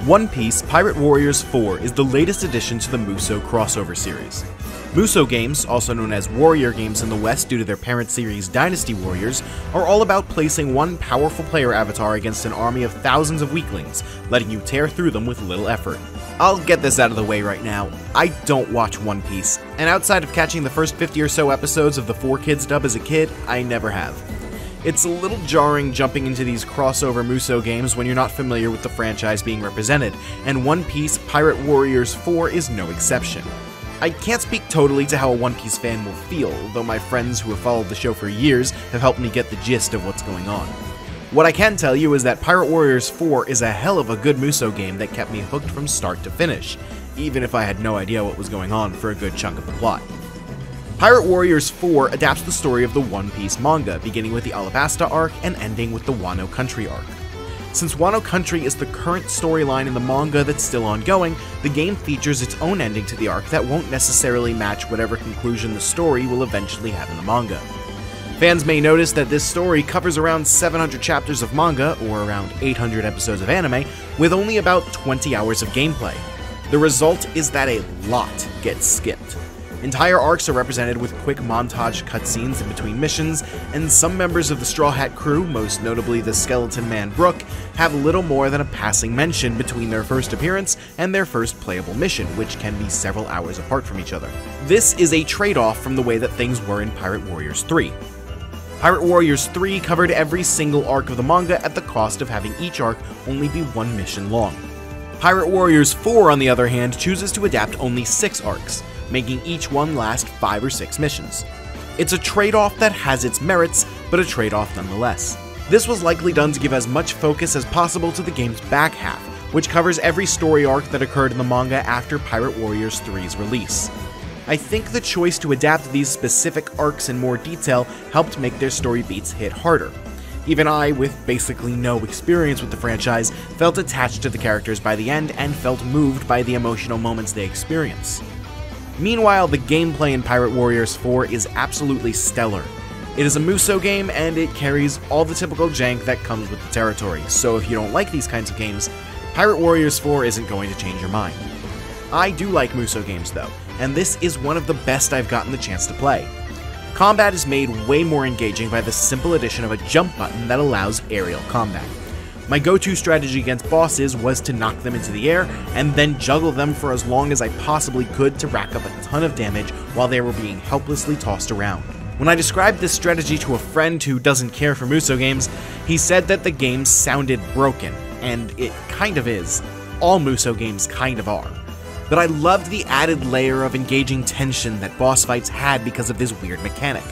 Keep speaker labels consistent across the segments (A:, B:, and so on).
A: One Piece Pirate Warriors 4 is the latest addition to the Musou crossover series. Musou games, also known as warrior games in the West due to their parent series Dynasty Warriors, are all about placing one powerful player avatar against an army of thousands of weaklings, letting you tear through them with little effort. I'll get this out of the way right now, I don't watch One Piece, and outside of catching the first 50 or so episodes of the 4Kids dub as a kid, I never have. It's a little jarring jumping into these crossover Musou games when you're not familiar with the franchise being represented, and One Piece Pirate Warriors 4 is no exception. I can't speak totally to how a One Piece fan will feel, though my friends who have followed the show for years have helped me get the gist of what's going on. What I can tell you is that Pirate Warriors 4 is a hell of a good Musou game that kept me hooked from start to finish, even if I had no idea what was going on for a good chunk of the plot. Pirate Warriors 4 adapts the story of the One Piece manga, beginning with the Alabasta arc and ending with the Wano Country arc. Since Wano Country is the current storyline in the manga that's still ongoing, the game features its own ending to the arc that won't necessarily match whatever conclusion the story will eventually have in the manga. Fans may notice that this story covers around 700 chapters of manga, or around 800 episodes of anime, with only about 20 hours of gameplay. The result is that a lot gets skipped. Entire arcs are represented with quick montage cutscenes in between missions, and some members of the Straw Hat crew, most notably the Skeleton Man Brook, have little more than a passing mention between their first appearance and their first playable mission, which can be several hours apart from each other. This is a trade-off from the way that things were in Pirate Warriors 3. Pirate Warriors 3 covered every single arc of the manga at the cost of having each arc only be one mission long. Pirate Warriors 4, on the other hand, chooses to adapt only 6 arcs, making each one last 5 or 6 missions. It's a trade-off that has its merits, but a trade-off nonetheless. This was likely done to give as much focus as possible to the game's back half, which covers every story arc that occurred in the manga after Pirate Warriors 3's release. I think the choice to adapt these specific arcs in more detail helped make their story beats hit harder. Even I, with basically no experience with the franchise, felt attached to the characters by the end and felt moved by the emotional moments they experience. Meanwhile, the gameplay in Pirate Warriors 4 is absolutely stellar. It is a Musou game, and it carries all the typical jank that comes with the territory, so if you don't like these kinds of games, Pirate Warriors 4 isn't going to change your mind. I do like Musou games though, and this is one of the best I've gotten the chance to play. Combat is made way more engaging by the simple addition of a jump button that allows aerial combat. My go-to strategy against bosses was to knock them into the air, and then juggle them for as long as I possibly could to rack up a ton of damage while they were being helplessly tossed around. When I described this strategy to a friend who doesn't care for Musou games, he said that the game sounded broken, and it kind of is. All Musou games kind of are. But I loved the added layer of engaging tension that boss fights had because of this weird mechanic.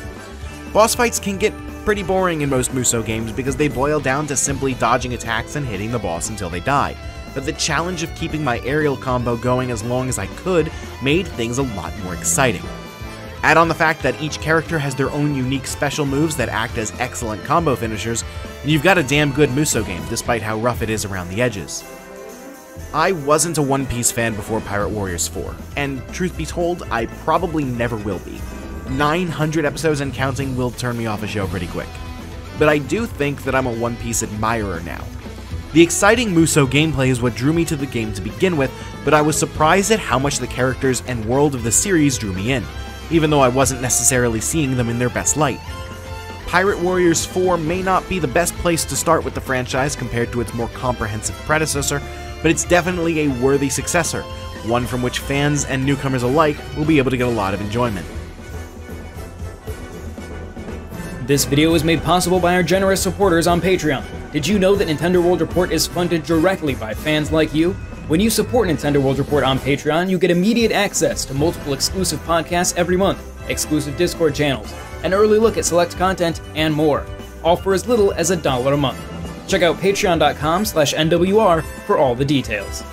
A: Boss fights can get pretty boring in most Musou games because they boil down to simply dodging attacks and hitting the boss until they die, but the challenge of keeping my aerial combo going as long as I could made things a lot more exciting. Add on the fact that each character has their own unique special moves that act as excellent combo finishers, and you've got a damn good Musou game despite how rough it is around the edges. I wasn't a One Piece fan before Pirate Warriors 4, and truth be told, I probably never will be. 900 episodes and counting will turn me off a show pretty quick. But I do think that I'm a One Piece admirer now. The exciting Musou gameplay is what drew me to the game to begin with, but I was surprised at how much the characters and world of the series drew me in, even though I wasn't necessarily seeing them in their best light. Pirate Warriors 4 may not be the best place to start with the franchise compared to its more comprehensive predecessor, but it's definitely a worthy successor, one from which fans and newcomers alike will be able to get a lot of enjoyment.
B: This video was made possible by our generous supporters on Patreon. Did you know that Nintendo World Report is funded directly by fans like you? When you support Nintendo World Report on Patreon, you get immediate access to multiple exclusive podcasts every month, exclusive Discord channels, an early look at select content, and more, all for as little as $1 a month. Check out patreon.com/NWR for all the details.